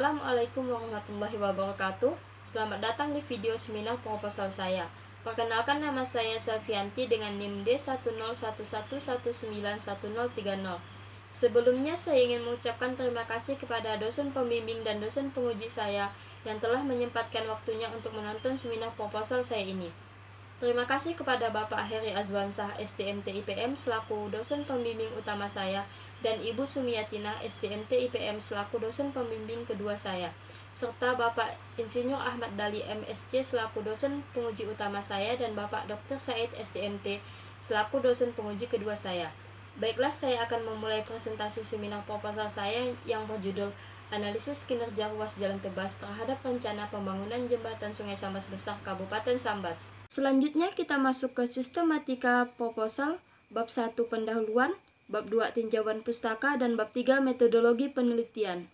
Assalamualaikum warahmatullahi wabarakatuh. Selamat datang di video seminar proposal saya. Perkenalkan, nama saya Selvianti dengan NIM D1011191030. Sebelumnya saya ingin mengucapkan terima kasih kepada dosen pembimbing dan dosen penguji saya yang telah menyempatkan waktunya untuk menonton seminar proposal saya ini. Terima kasih kepada Bapak Heri Azwansah STMT IPM selaku dosen pembimbing utama saya dan Ibu Sumiyatina STMT IPM selaku dosen pembimbing kedua saya, serta Bapak Insinyur Ahmad Dali MSc selaku dosen penguji utama saya dan Bapak Dr. Said STMT selaku dosen penguji kedua saya. Baiklah, saya akan memulai presentasi seminar proposal saya yang berjudul Analisis Kinerja Ruas Jalan Tebas terhadap Rencana Pembangunan Jembatan Sungai Sambas Besar Kabupaten Sambas. Selanjutnya kita masuk ke sistematika proposal, bab 1 pendahuluan, bab 2 tinjauan pustaka, dan bab 3 metodologi penelitian.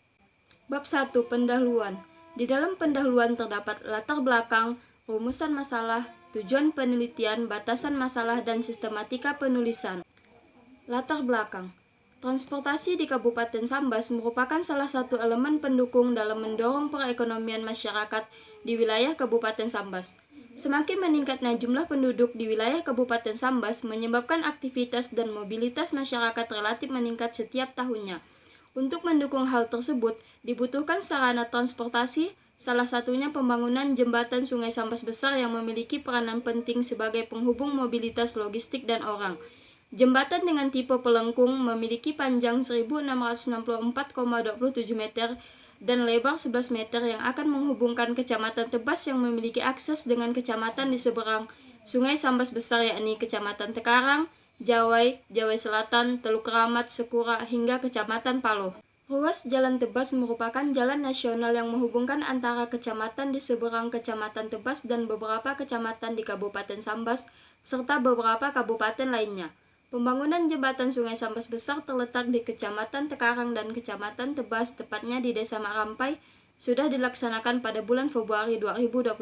Bab 1 pendahuluan. Di dalam pendahuluan terdapat latar belakang, rumusan masalah, tujuan penelitian, batasan masalah, dan sistematika penulisan. Latar belakang. Transportasi di Kabupaten Sambas merupakan salah satu elemen pendukung dalam mendorong perekonomian masyarakat di wilayah Kabupaten Sambas. Semakin meningkatnya jumlah penduduk di wilayah Kabupaten Sambas menyebabkan aktivitas dan mobilitas masyarakat relatif meningkat setiap tahunnya. Untuk mendukung hal tersebut, dibutuhkan sarana transportasi, salah satunya pembangunan jembatan Sungai Sambas Besar yang memiliki peranan penting sebagai penghubung mobilitas logistik dan orang. Jembatan dengan tipe pelengkung memiliki panjang 1664,27 meter dan lebar 11 meter yang akan menghubungkan Kecamatan Tebas yang memiliki akses dengan kecamatan di seberang Sungai Sambas Besar, yakni Kecamatan Tekarang, Jawai, Jawai Selatan, Teluk Keramat, Sekura, hingga Kecamatan Paloh. Ruas Jalan Tebas merupakan jalan nasional yang menghubungkan antara kecamatan di seberang Kecamatan Tebas dan beberapa kecamatan di Kabupaten Sambas, serta beberapa kabupaten lainnya. Pembangunan jembatan Sungai Sambas Besar terletak di Kecamatan Tekarang dan Kecamatan Tebas, tepatnya di Desa Marampai, sudah dilaksanakan pada bulan Februari 2022.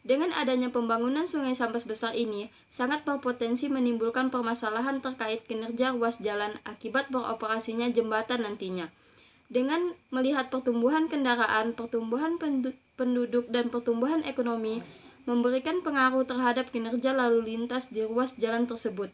Dengan adanya pembangunan Sungai Sambas Besar ini, sangat berpotensi menimbulkan permasalahan terkait kinerja ruas jalan akibat beroperasinya jembatan nantinya. Dengan melihat pertumbuhan kendaraan, pertumbuhan penduduk, dan pertumbuhan ekonomi, memberikan pengaruh terhadap kinerja lalu lintas di ruas jalan tersebut.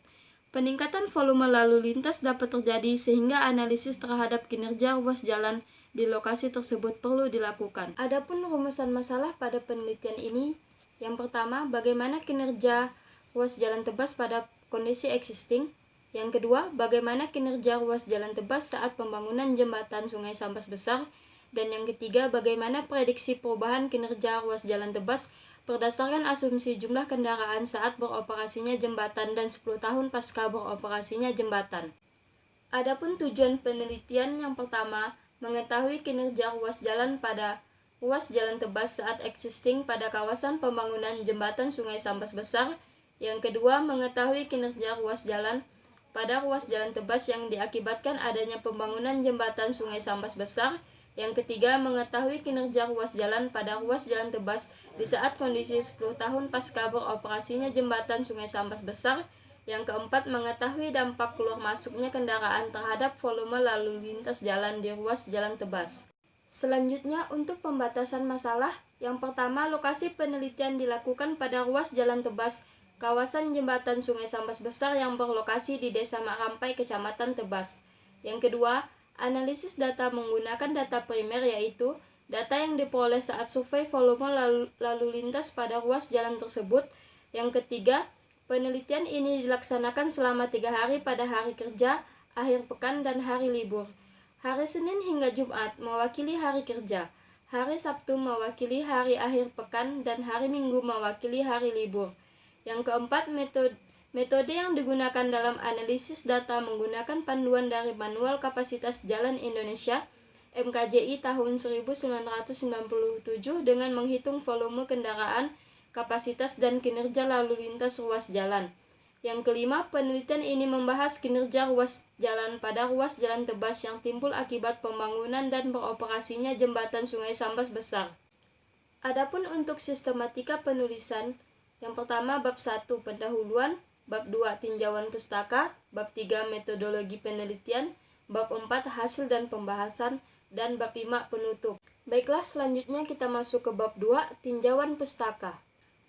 Peningkatan volume lalu lintas dapat terjadi sehingga analisis terhadap kinerja ruas jalan di lokasi tersebut perlu dilakukan. Adapun rumusan masalah pada penelitian ini, yang pertama, bagaimana kinerja ruas jalan Tebas pada kondisi existing. Yang kedua, bagaimana kinerja ruas jalan Tebas saat pembangunan jembatan Sungai Sambas Besar. Dan yang ketiga, bagaimana prediksi perubahan kinerja ruas jalan Tebas berdasarkan asumsi jumlah kendaraan saat beroperasinya jembatan dan 10 tahun pasca beroperasinya jembatan. Adapun tujuan penelitian, yang pertama, mengetahui kinerja ruas jalan Tebas saat existing pada kawasan pembangunan jembatan Sungai Sambas Besar. Yang kedua, mengetahui kinerja ruas jalan pada ruas jalan Tebas yang diakibatkan adanya pembangunan jembatan Sungai Sambas Besar. Yang ketiga, mengetahui kinerja ruas jalan pada ruas jalan Tebas di saat kondisi 10 tahun pasca beroperasinya jembatan Sungai Sambas Besar. Yang keempat, mengetahui dampak keluar masuknya kendaraan terhadap volume lalu lintas jalan di ruas jalan Tebas. Selanjutnya, untuk pembatasan masalah, yang pertama, lokasi penelitian dilakukan pada ruas jalan Tebas, kawasan jembatan Sungai Sambas Besar yang berlokasi di Desa Marampai, Kecamatan Tebas. Yang kedua, analisis data menggunakan data primer, yaitu data yang diperoleh saat survei volume lalu lintas pada ruas jalan tersebut. Yang ketiga, penelitian ini dilaksanakan selama 3 hari pada hari kerja, akhir pekan, dan hari libur. Hari Senin hingga Jumat mewakili hari kerja, hari Sabtu mewakili hari akhir pekan, dan hari Minggu mewakili hari libur. Yang keempat, metode yang digunakan dalam analisis data menggunakan panduan dari Manual Kapasitas Jalan Indonesia (MKJI) tahun 1997 dengan menghitung volume kendaraan, kapasitas, dan kinerja lalu lintas ruas jalan. Yang kelima, penelitian ini membahas kinerja ruas jalan pada ruas jalan Tebas yang timbul akibat pembangunan dan beroperasinya jembatan Sungai Sambas Besar. Adapun untuk sistematika penulisan, yang pertama, bab 1 pendahuluan, bab 2 tinjauan pustaka, bab 3 metodologi penelitian, bab 4 hasil dan pembahasan, dan bab 5 penutup. Baiklah, selanjutnya kita masuk ke bab 2, tinjauan pustaka.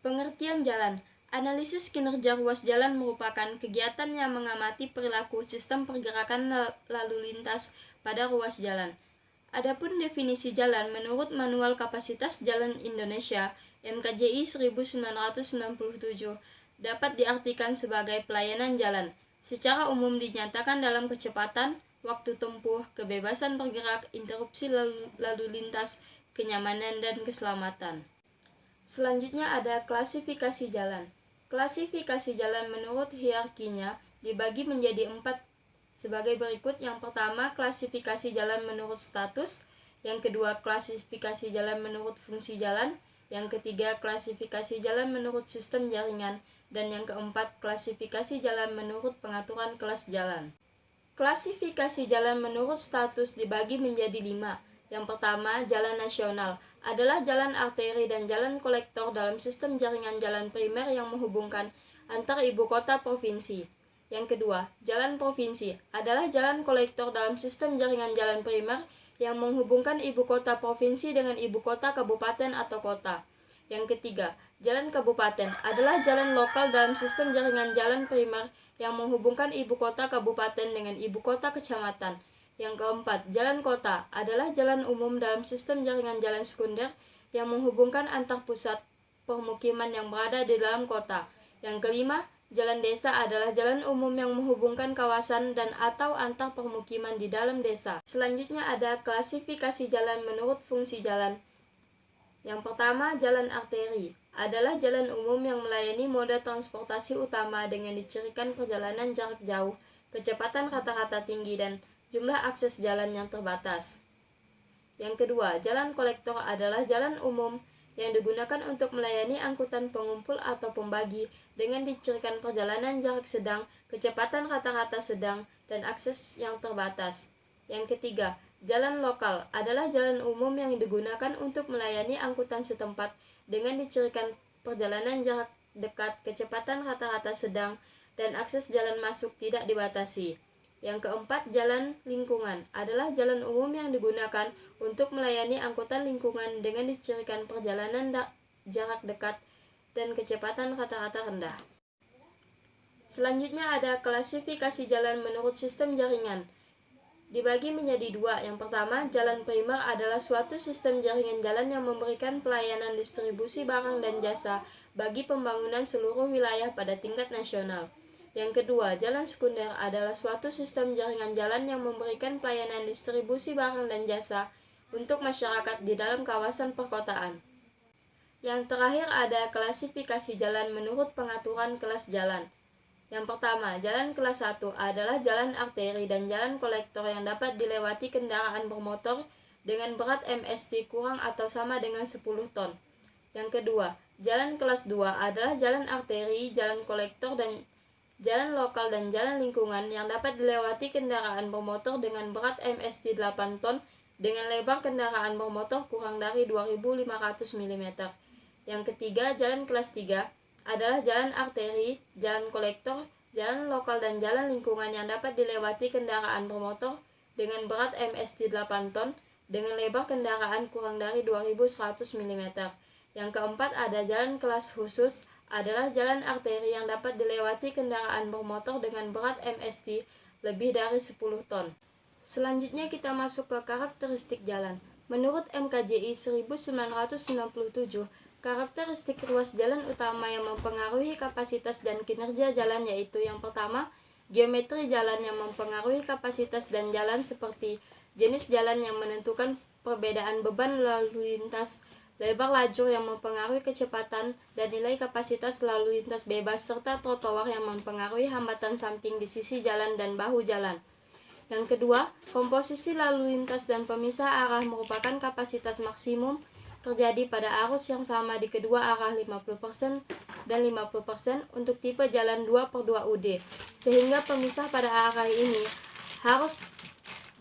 Pengertian jalan. Analisis kinerja ruas jalan merupakan kegiatan yang mengamati perilaku sistem pergerakan lalu lintas pada ruas jalan. Adapun definisi jalan menurut Manual Kapasitas Jalan Indonesia (MKJI 1997) dapat diartikan sebagai pelayanan jalan. Secara umum dinyatakan dalam kecepatan, waktu tempuh, kebebasan bergerak, interupsi lalu lintas, kenyamanan, dan keselamatan. Selanjutnya ada klasifikasi jalan. Klasifikasi jalan menurut hierarkinya dibagi menjadi 4 sebagai berikut. Yang pertama, klasifikasi jalan menurut status. Yang kedua, klasifikasi jalan menurut fungsi jalan. Yang ketiga, klasifikasi jalan menurut sistem jaringan. Dan yang keempat, klasifikasi jalan menurut pengaturan kelas jalan. Klasifikasi jalan menurut status dibagi menjadi 5. Yang pertama, jalan nasional adalah jalan arteri dan jalan kolektor dalam sistem jaringan jalan primer yang menghubungkan antar ibu kota provinsi. Yang kedua, jalan provinsi adalah jalan kolektor dalam sistem jaringan jalan primer yang menghubungkan ibu kota provinsi dengan ibu kota kabupaten atau kota. Yang ketiga, jalan kabupaten adalah jalan lokal dalam sistem jaringan jalan primer yang menghubungkan ibu kota kabupaten dengan ibu kota kecamatan. Yang keempat, jalan kota adalah jalan umum dalam sistem jaringan jalan sekunder yang menghubungkan antar pusat permukiman yang berada di dalam kota. Yang kelima, jalan desa adalah jalan umum yang menghubungkan kawasan dan atau antar permukiman di dalam desa. Selanjutnya ada klasifikasi jalan menurut fungsi jalan. Yang pertama, jalan arteri adalah jalan umum yang melayani moda transportasi utama dengan dicirikan perjalanan jarak jauh, kecepatan rata-rata tinggi, dan jumlah akses jalan yang terbatas. Yang kedua, jalan kolektor adalah jalan umum yang digunakan untuk melayani angkutan pengumpul atau pembagi dengan dicirikan perjalanan jarak sedang, kecepatan rata-rata sedang, dan akses yang terbatas. Yang ketiga, jalan lokal adalah jalan umum yang digunakan untuk melayani angkutan setempat dengan dicirikan perjalanan jarak dekat, kecepatan rata-rata sedang, dan akses jalan masuk tidak dibatasi. Yang keempat, jalan lingkungan adalah jalan umum yang digunakan untuk melayani angkutan lingkungan dengan dicirikan perjalanan jarak dekat dan kecepatan rata-rata rendah. Selanjutnya ada klasifikasi jalan menurut sistem jaringan. Dibagi menjadi 2. Yang pertama, jalan primer adalah suatu sistem jaringan jalan yang memberikan pelayanan distribusi barang dan jasa bagi pembangunan seluruh wilayah pada tingkat nasional. Yang kedua, jalan sekunder adalah suatu sistem jaringan jalan yang memberikan pelayanan distribusi barang dan jasa untuk masyarakat di dalam kawasan perkotaan. Yang terakhir ada klasifikasi jalan menurut pengaturan kelas jalan. Yang pertama, jalan kelas 1 adalah jalan arteri dan jalan kolektor yang dapat dilewati kendaraan bermotor dengan berat MST kurang atau sama dengan 10 ton. Yang kedua, jalan kelas 2 adalah jalan arteri, jalan kolektor, dan jalan lokal dan jalan lingkungan yang dapat dilewati kendaraan bermotor dengan berat MST 8 ton dengan lebar kendaraan bermotor kurang dari 2.500 mm. Yang ketiga, jalan kelas 3 adalah jalan arteri, jalan kolektor, jalan lokal, dan jalan lingkungan yang dapat dilewati kendaraan bermotor dengan berat MST 8 ton dengan lebar kendaraan kurang dari 2.100 mm. Yang keempat ada jalan kelas khusus adalah jalan arteri yang dapat dilewati kendaraan bermotor dengan berat MST lebih dari 10 ton. Selanjutnya kita masuk ke karakteristik jalan. Menurut MKJI 1997, karakteristik ruas jalan utama yang mempengaruhi kapasitas dan kinerja jalan yaitu yang pertama, geometri jalan yang mempengaruhi kapasitas dan jalan seperti jenis jalan yang menentukan perbedaan beban lalu lintas, lebar lajur yang mempengaruhi kecepatan dan nilai kapasitas lalu lintas bebas, serta trotoar yang mempengaruhi hambatan samping di sisi jalan dan bahu jalan. Yang kedua, komposisi lalu lintas dan pemisah arah merupakan kapasitas maksimum terjadi pada arus yang sama di kedua arah 50% dan 50% untuk tipe jalan 2/2 UD, sehingga pemisah pada arah ini harus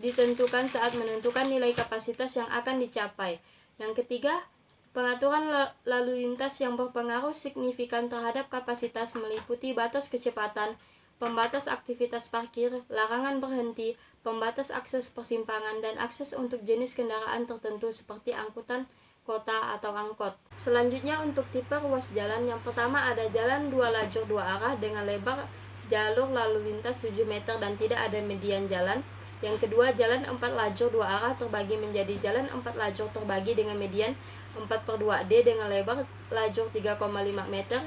ditentukan saat menentukan nilai kapasitas yang akan dicapai. Yang ketiga, pengaturan lalu lintas yang berpengaruh signifikan terhadap kapasitas meliputi batas kecepatan, pembatas aktivitas parkir, larangan berhenti, pembatas akses persimpangan, dan akses untuk jenis kendaraan tertentu seperti angkutan kota atau angkot. Selanjutnya untuk tipe ruas jalan, yang pertama ada jalan 2 lajur 2 arah dengan lebar jalur lalu lintas 7 meter dan tidak ada median jalan. Yang kedua, jalan 4 lajur 2 arah terbagi menjadi jalan 4 lajur terbagi dengan median 4/2D dengan lebar lajur 3,5 meter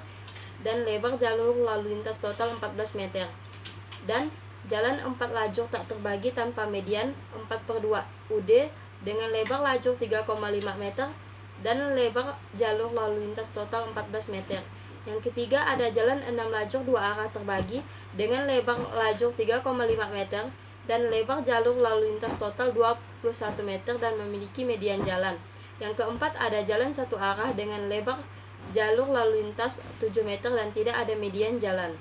dan lebar jalur lalu lintas total 14 meter. Dan jalan 4 lajur tak terbagi tanpa median 4/2UD dengan lebar lajur 3,5 meter dan lebar jalur lalu lintas total 14 meter. Yang ketiga ada jalan 6 lajur 2 arah terbagi dengan lebar lajur 3,5 meter dan lebar jalur lalu lintas total 21 meter dan memiliki median jalan. Yang keempat ada jalan 1 arah dengan lebar jalur lalu lintas 7 meter dan tidak ada median jalan.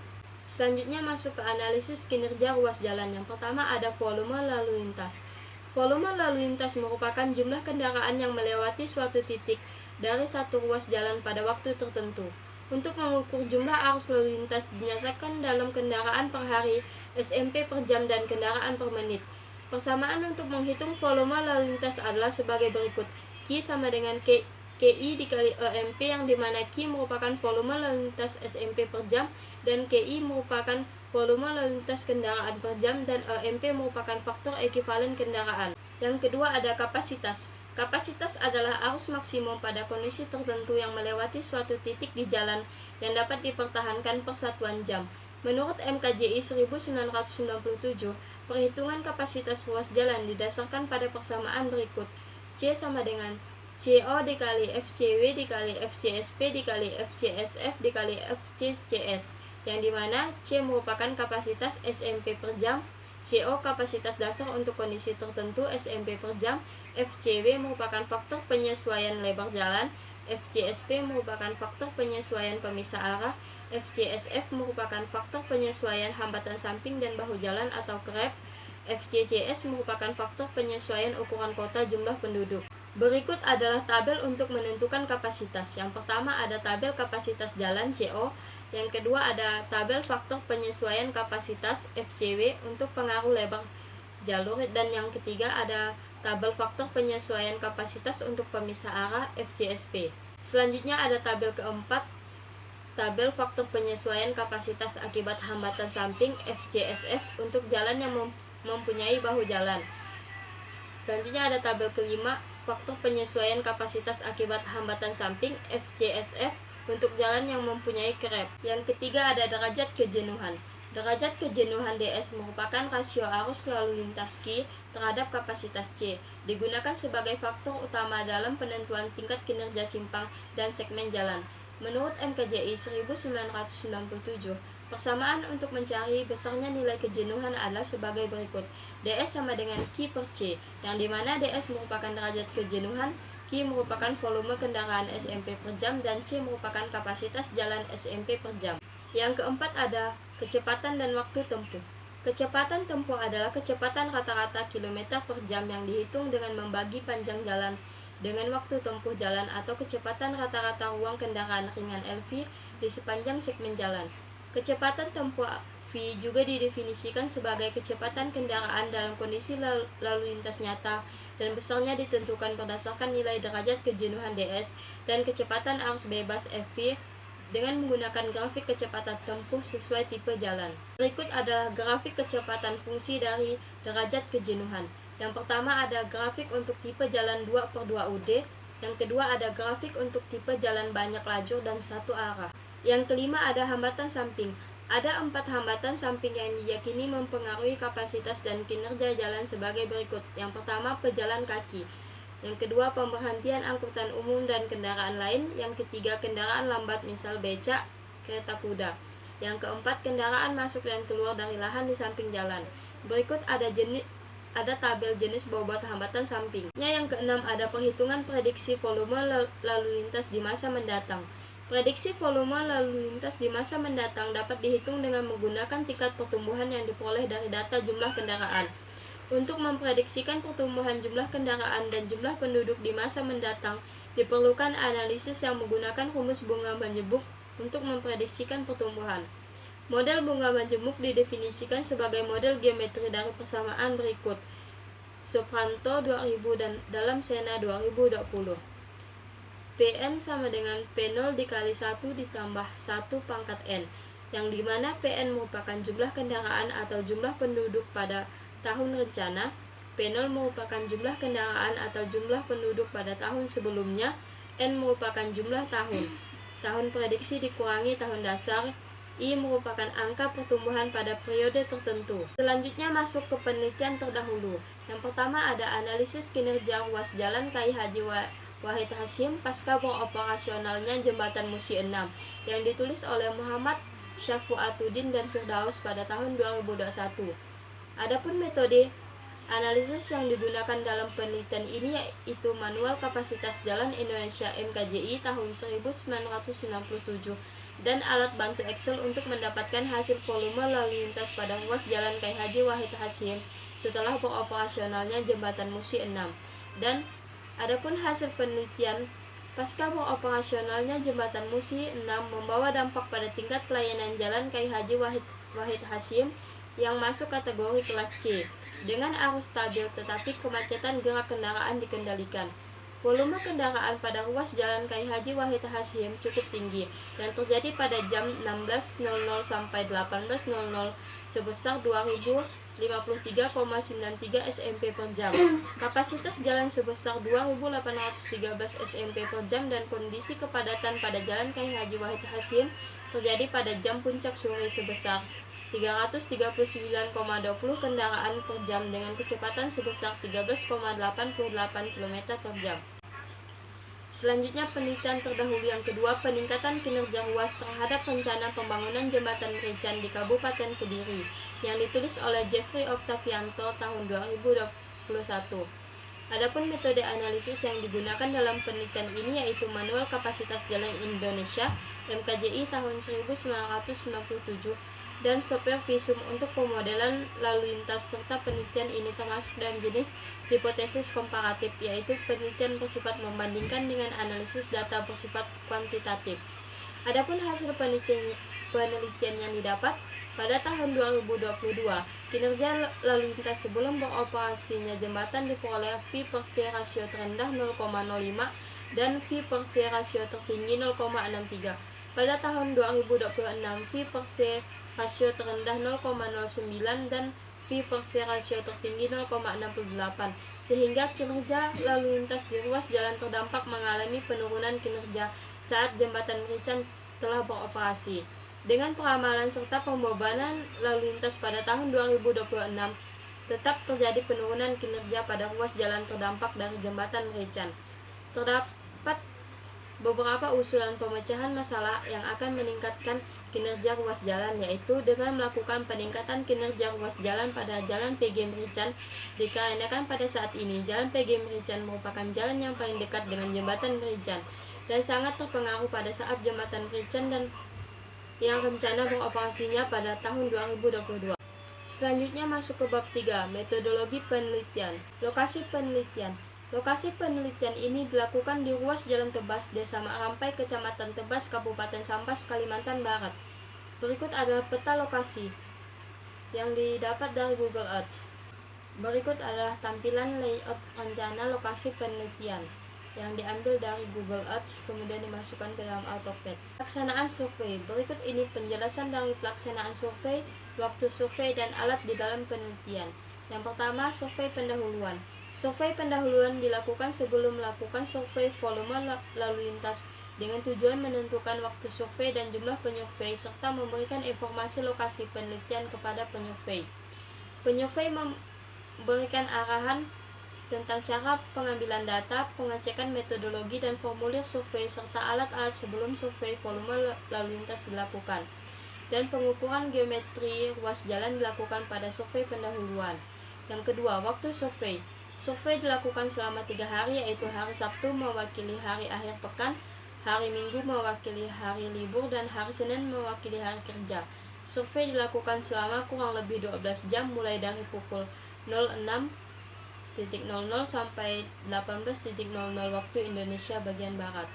Selanjutnya masuk ke analisis kinerja ruas jalan. Yang pertama ada volume lalu lintas. Volume lalu lintas merupakan jumlah kendaraan yang melewati suatu titik dari satu ruas jalan pada waktu tertentu. Untuk mengukur jumlah arus lalu lintas dinyatakan dalam kendaraan per hari, SMP per jam, dan kendaraan per menit. Persamaan untuk menghitung volume lalu lintas adalah sebagai berikut. Q sama dengan KI dikali EMP, yang dimana Q merupakan volume lalu lintas SMP per jam dan KI merupakan volume lalu lintas kendaraan per jam dan EMP merupakan faktor ekivalen kendaraan. Yang kedua ada kapasitas. Kapasitas adalah arus maksimum pada kondisi tertentu yang melewati suatu titik di jalan yang dapat dipertahankan per satuan jam. Menurut MKJI 1997, perhitungan kapasitas ruas jalan didasarkan pada persamaan berikut. C sama dengan CO dikali FCW dikali FCSP dikali FCSF dikali FCCS, yang dimana C merupakan kapasitas SMP per jam, CO kapasitas dasar untuk kondisi tertentu SMP per jam, FCW merupakan faktor penyesuaian lebar jalan, FCSP merupakan faktor penyesuaian pemisah arah, FCSF merupakan faktor penyesuaian hambatan samping dan bahu jalan atau kerep, FCCS merupakan faktor penyesuaian ukuran kota jumlah penduduk. Berikut adalah tabel untuk menentukan kapasitas. Yang pertama ada tabel kapasitas jalan CO, yang kedua ada tabel faktor penyesuaian kapasitas FCW untuk pengaruh lebar jalur, dan yang ketiga ada tabel faktor penyesuaian kapasitas untuk pemisah arah FCSP. Selanjutnya ada tabel keempat, tabel faktor penyesuaian kapasitas akibat hambatan samping FCSF untuk jalan yang mempunyai bahu jalan. Selanjutnya ada tabel kelima, faktor penyesuaian kapasitas akibat hambatan samping FCSF untuk jalan yang mempunyai kerep. Yang ketiga ada derajat kejenuhan. Derajat kejenuhan DS merupakan rasio arus lalu lintas Q terhadap kapasitas C, digunakan sebagai faktor utama dalam penentuan tingkat kinerja simpang dan segmen jalan. Menurut MKJI 1997, persamaan untuk mencari besarnya nilai kejenuhan adalah sebagai berikut. DS sama dengan Q per C, yang dimana DS merupakan derajat kejenuhan, Q merupakan volume kendaraan SMP per jam, dan C merupakan kapasitas jalan SMP per jam. Yang keempat ada kecepatan dan waktu tempuh. Kecepatan tempuh adalah kecepatan rata-rata kilometer per jam yang dihitung dengan membagi panjang jalan dengan waktu tempuh jalan atau kecepatan rata-rata ruang kendaraan ringan LV di sepanjang segmen jalan. Kecepatan tempuh V juga didefinisikan sebagai kecepatan kendaraan dalam kondisi lalu lintas nyata dan besarnya ditentukan berdasarkan nilai derajat kejenuhan DS dan kecepatan arus bebas FV dengan menggunakan grafik kecepatan tempuh sesuai tipe jalan. Berikut adalah grafik kecepatan fungsi dari derajat kejenuhan. Yang pertama ada grafik untuk tipe jalan 2/2UD, yang kedua ada grafik untuk tipe jalan banyak lajur dan satu arah. Yang kelima ada hambatan samping. Ada 4 hambatan samping yang diyakini mempengaruhi kapasitas dan kinerja jalan sebagai berikut. Yang pertama pejalan kaki, yang kedua pemberhentian angkutan umum dan kendaraan lain, yang ketiga kendaraan lambat misal becak, kereta kuda, yang keempat kendaraan masuk dan keluar dari lahan di samping jalan. Berikut ada tabel jenis bobot hambatan samping. Yang keenam ada perhitungan prediksi volume lalu lintas di masa mendatang. Prediksi volume lalu lintas di masa mendatang dapat dihitung dengan menggunakan tingkat pertumbuhan yang diperoleh dari data jumlah kendaraan. Untuk memprediksikan pertumbuhan jumlah kendaraan dan jumlah penduduk di masa mendatang, diperlukan analisis yang menggunakan rumus bunga menjebuk untuk memprediksikan pertumbuhan. Model bunga majemuk didefinisikan sebagai model geometri dari persamaan berikut. Supranto 2000 dan dalam Sena 2020. Pn sama dengan P0 dikali 1 ditambah 1 pangkat N, yang dimana Pn merupakan jumlah kendaraan atau jumlah penduduk pada tahun rencana, P0 merupakan jumlah kendaraan atau jumlah penduduk pada tahun sebelumnya, N merupakan jumlah tahun prediksi dikurangi tahun dasar, I merupakan angka pertumbuhan pada periode tertentu. Selanjutnya masuk ke penelitian terdahulu. Yang pertama ada analisis kinerja ruas jalan KAI Haji Wahid Hasyim pasca beroperasionalnya Jembatan Musi 6 yang ditulis oleh Muhammad Syafu'atuddin dan Firdaus pada tahun 2021. Adapun metode analisis yang digunakan dalam penelitian ini yaitu Manual Kapasitas Jalan Indonesia MKJI tahun 1997 dan alat bantu Excel untuk mendapatkan hasil volume lalu lintas pada ruas jalan KAI Haji Wahid Hasyim setelah beroperasionalnya Jembatan Musi 6. Dan adapun hasil penelitian pasca beroperasionalnya Jembatan Musi 6 membawa dampak pada tingkat pelayanan jalan KAI Haji Wahid Hasyim yang masuk kategori kelas C dengan arus stabil tetapi kemacetan gerak kendaraan dikendalikan. Volume kendaraan pada ruas jalan KAI Haji Wahid Hasyim cukup tinggi yang terjadi pada jam 16.00 sampai 18.00 sebesar 2053,93 SMP per jam. Kapasitas jalan sebesar 2.813 SMP per jam dan kondisi kepadatan pada jalan KAI Haji Wahid Hasyim terjadi pada jam puncak sore sebesar 339,20 kendaraan per jam dengan kecepatan sebesar 13,88 km per jam. Selanjutnya penelitian terdahulu yang kedua, peningkatan kinerja ruas terhadap rencana pembangunan jembatan Merican di Kabupaten Kediri yang ditulis oleh Jeffrey Octavianto tahun 2021. Adapun metode analisis yang digunakan dalam penelitian ini yaitu Manual Kapasitas Jalan Indonesia MKJI tahun 1997 dan Supervisum untuk pemodelan lalu lintas serta penelitian ini termasuk dalam jenis hipotesis komparatif yaitu penelitian bersifat membandingkan dengan analisis data bersifat kuantitatif. Adapun hasil penelitian yang didapat pada tahun 2022, kinerja lalu lintas sebelum beroperasinya jembatan diperoleh V/C rasio terendah 0,05 dan V/C rasio tertinggi 0,63. Pada tahun 2026, V/C rasio terendah 0,09 dan V/C rasio tertinggi 0,68 sehingga kinerja lalu lintas di ruas jalan terdampak mengalami penurunan kinerja saat jembatan Merican telah beroperasi. Dengan peramalan serta pembebanan lalu lintas pada tahun 2026 tetap terjadi penurunan kinerja pada ruas jalan terdampak dari jembatan Merican. Terdapat beberapa usulan pemecahan masalah yang akan meningkatkan kinerja ruas jalan yaitu dengan melakukan peningkatan kinerja ruas jalan pada jalan PG Merican dikarenakan pada saat ini jalan PG Merican merupakan jalan yang paling dekat dengan jembatan Merican dan sangat terpengaruh pada saat jembatan Merican dan yang rencana beroperasinya pada tahun 2022. Selanjutnya masuk ke bab 3, metodologi penelitian. Lokasi penelitian. Lokasi penelitian ini dilakukan di ruas Jalan Tebas, Desa Makrampai, Kecamatan Tebas, Kabupaten Sambas, Kalimantan Barat. Berikut adalah peta lokasi yang didapat dari Google Earth. Berikut adalah tampilan layout rencana lokasi penelitian yang diambil dari Google Earth kemudian dimasukkan ke dalam AutoCAD. Pelaksanaan survei. Berikut ini penjelasan dari pelaksanaan survei, waktu survei, dan alat di dalam penelitian. Yang pertama, survei pendahuluan. Survei pendahuluan dilakukan sebelum melakukan survei volume lalu lintas dengan tujuan menentukan waktu survei dan jumlah penyurvei serta memberikan informasi lokasi penelitian kepada penyurvei. Penyurvei memberikan arahan tentang cara pengambilan data, pengecekan metodologi dan formulir survei serta alat-alat sebelum survei volume lalu lintas dilakukan. Dan pengukuran geometri ruas jalan dilakukan pada survei pendahuluan. Yang kedua, waktu survei. Survei dilakukan selama 3 hari yaitu hari Sabtu mewakili hari akhir pekan, hari Minggu mewakili hari libur, dan hari Senin mewakili hari kerja. Survei dilakukan selama kurang lebih 12 jam mulai dari pukul 06.00 sampai 18.00 waktu Indonesia bagian Barat.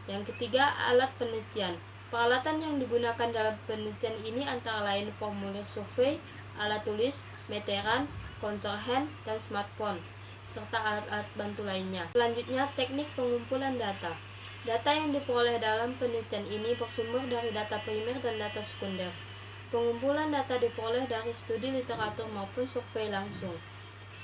Yang ketiga, alat penelitian. Peralatan yang digunakan dalam penelitian ini antara lain formulir survei, alat tulis, meteran, counter hand, dan smartphone, serta alat-alat bantu lainnya. Selanjutnya, teknik pengumpulan data. Data yang diperoleh dalam penelitian ini bersumber dari data primer dan data sekunder. Pengumpulan data diperoleh dari studi literatur maupun survei langsung.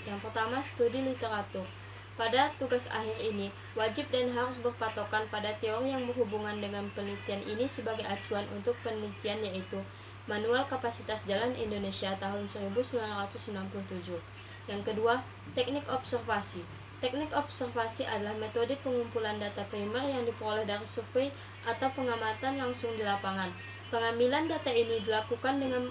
Yang pertama, studi literatur. Pada tugas akhir ini, wajib dan harus berpatokan pada teori yang berhubungan dengan penelitian ini sebagai acuan untuk penelitian, yaitu Manual Kapasitas Jalan Indonesia tahun 1997. Yang kedua, teknik observasi. Teknik observasi adalah metode pengumpulan data primer yang diperoleh dari survei atau pengamatan langsung di lapangan. Pengambilan data ini dilakukan dengan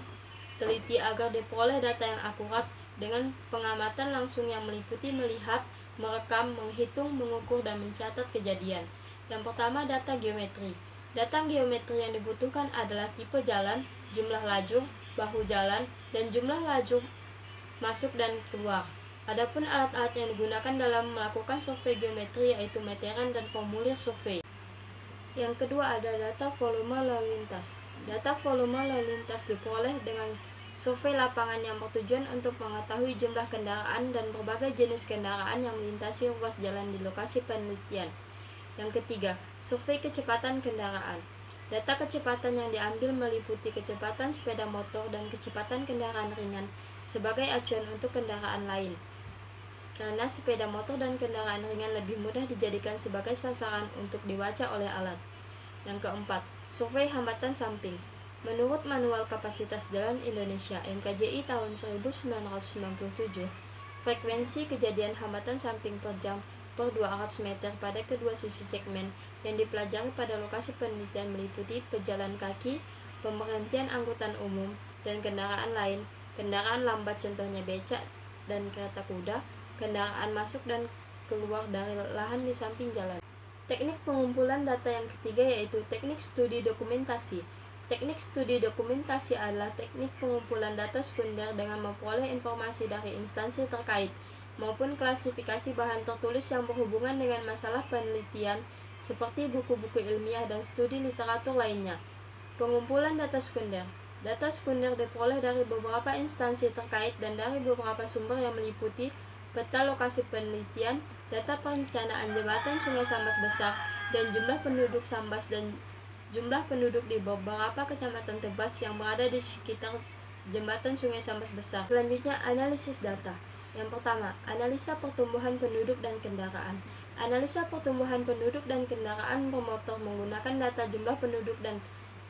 teliti agar diperoleh data yang akurat dengan pengamatan langsung yang meliputi melihat, merekam, menghitung, mengukur, dan mencatat kejadian. Yang pertama, data geometri. Data geometri yang dibutuhkan adalah tipe jalan, jumlah lajur, bahu jalan, dan jumlah lajur masuk dan keluar. Adapun alat-alat yang digunakan dalam melakukan survei geometri yaitu meteran dan formulir survei. Yang kedua ada data volume lalu lintas. Data volume lalu lintas diperoleh dengan survei lapangan yang bertujuan untuk mengetahui jumlah kendaraan dan berbagai jenis kendaraan yang melintasi ruas jalan di lokasi penelitian. Yang ketiga, survei kecepatan kendaraan. Data kecepatan yang diambil meliputi kecepatan sepeda motor dan kecepatan kendaraan ringan sebagai acuan untuk kendaraan lain. Karena sepeda motor dan kendaraan ringan lebih mudah dijadikan sebagai sasaran untuk dibaca oleh alat. Yang keempat, survei hambatan samping. Menurut Manual Kapasitas Jalan Indonesia (MKJI) tahun 1997, frekuensi kejadian hambatan samping per jam per 200 meter pada kedua sisi segmen yang dipelajari pada lokasi penelitian meliputi pejalan kaki, pemberhentian angkutan umum, dan kendaraan lain, kendaraan lambat contohnya becak dan kereta kuda, kendaraan masuk dan keluar dari lahan di samping jalan. Teknik pengumpulan data yang ketiga yaitu teknik studi dokumentasi. Teknik studi dokumentasi adalah teknik pengumpulan data sekunder dengan memperoleh informasi dari instansi terkait maupun klasifikasi bahan tertulis yang berhubungan dengan masalah penelitian seperti buku-buku ilmiah dan studi literatur lainnya. Pengumpulan data sekunder. Data sekunder diperoleh dari beberapa instansi terkait dan dari beberapa sumber yang meliputi peta lokasi penelitian, data perencanaan jembatan Sungai Sambas Besar, dan jumlah penduduk Sambas dan jumlah penduduk di beberapa kecamatan Tebas yang berada di sekitar jembatan Sungai Sambas Besar. Selanjutnya, analisis data. Yang pertama, analisa pertumbuhan penduduk dan kendaraan. Analisa pertumbuhan penduduk dan kendaraan bermotor menggunakan data jumlah penduduk dan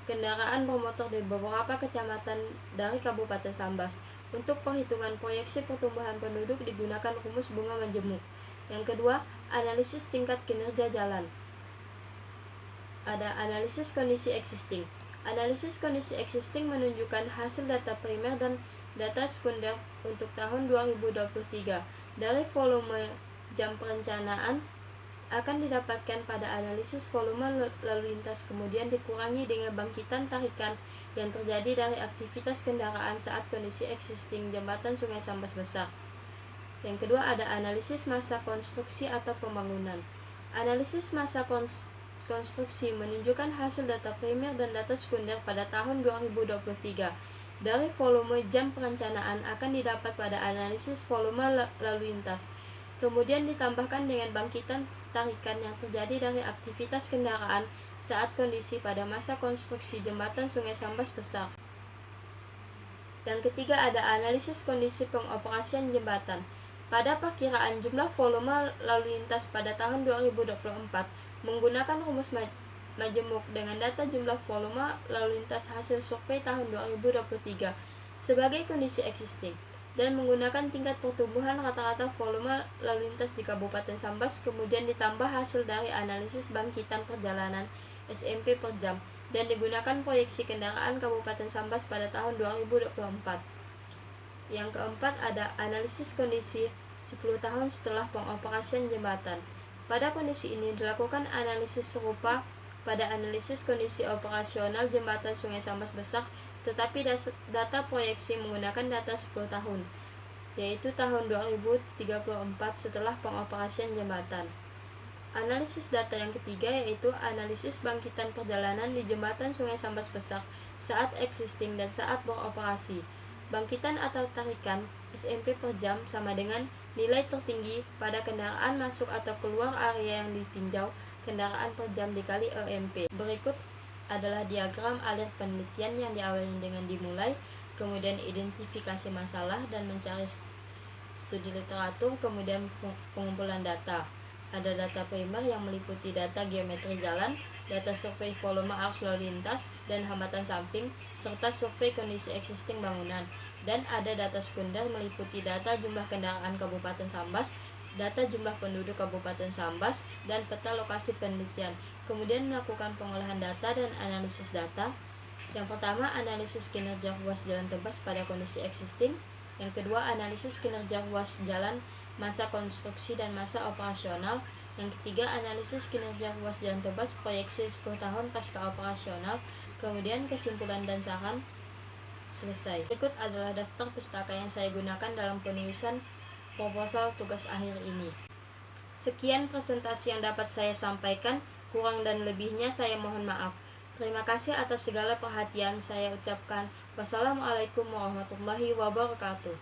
kendaraan bermotor di beberapa kecamatan dari Kabupaten Sambas. Untuk perhitungan proyeksi pertumbuhan penduduk digunakan rumus bunga majemuk. Yang kedua, analisis tingkat kinerja jalan. Ada analisis kondisi existing. Analisis kondisi existing menunjukkan hasil data primer dan data sekunder untuk tahun 2023 dari volume jam perencanaan akan didapatkan pada analisis volume lalu lintas, kemudian dikurangi dengan bangkitan tarikan yang terjadi dari aktivitas kendaraan saat kondisi existing jembatan Sungai Sambas Besar. Yang kedua ada analisis masa konstruksi atau pembangunan. Analisis masa konstruksi menunjukkan hasil data primer dan data sekunder pada tahun 2023 dari volume jam perencanaan akan didapat pada analisis volume lalu lintas, kemudian ditambahkan dengan bangkitan tarikan yang terjadi dari aktivitas kendaraan saat kondisi pada masa konstruksi jembatan Sungai Sambas Besar. Yang ketiga ada analisis kondisi pengoperasian jembatan. Pada perkiraan jumlah volume lalu lintas pada tahun 2024 menggunakan rumus majemuk dengan data jumlah volume lalu lintas hasil survei tahun 2023 sebagai kondisi existing dan menggunakan tingkat pertumbuhan rata-rata volume lalu lintas di Kabupaten Sambas, kemudian ditambah hasil dari analisis bangkitan perjalanan SMP per jam dan digunakan proyeksi kendaraan Kabupaten Sambas pada tahun 2024. Yang keempat ada analisis kondisi 10 tahun setelah pengoperasian jembatan. Pada kondisi ini dilakukan analisis serupa pada analisis kondisi operasional jembatan Sungai Sambas Besar, tetapi data proyeksi menggunakan data 10 tahun, yaitu tahun 2034 setelah pengoperasian jembatan. Analisis data yang ketiga yaitu analisis bangkitan perjalanan di jembatan Sungai Sambas Besar saat existing dan saat beroperasi. Bangkitan atau tarikan SMP per jam sama dengan nilai tertinggi pada kendaraan masuk atau keluar area yang ditinjau kendaraan per jam dikali EMP. Berikut adalah diagram alir penelitian yang diawali dengan dimulai, kemudian identifikasi masalah dan mencari studi literatur, kemudian pengumpulan data. Ada data primer yang meliputi data geometri jalan, data survei volume arus lalu lintas dan hambatan samping, serta survei kondisi existing bangunan. Dan ada data sekunder meliputi data jumlah kendaraan Kabupaten Sambas, data jumlah penduduk Kabupaten Sambas, dan peta lokasi penelitian. Kemudian melakukan pengolahan data dan analisis data. Yang pertama, analisis kinerja ruas jalan tebas pada kondisi existing. Yang kedua, analisis kinerja ruas jalan masa konstruksi dan masa operasional. Yang ketiga, analisis kinerja ruas jalan tebas proyeksi 10 tahun pasca operasional. Kemudian kesimpulan dan saran. Selesai. Berikut adalah daftar pustaka yang saya gunakan dalam penulisan proposal tugas akhir ini. Sekian presentasi yang dapat saya sampaikan, kurang dan lebihnya saya mohon maaf. Terima kasih atas segala perhatian saya ucapkan. Wassalamualaikum warahmatullahi wabarakatuh.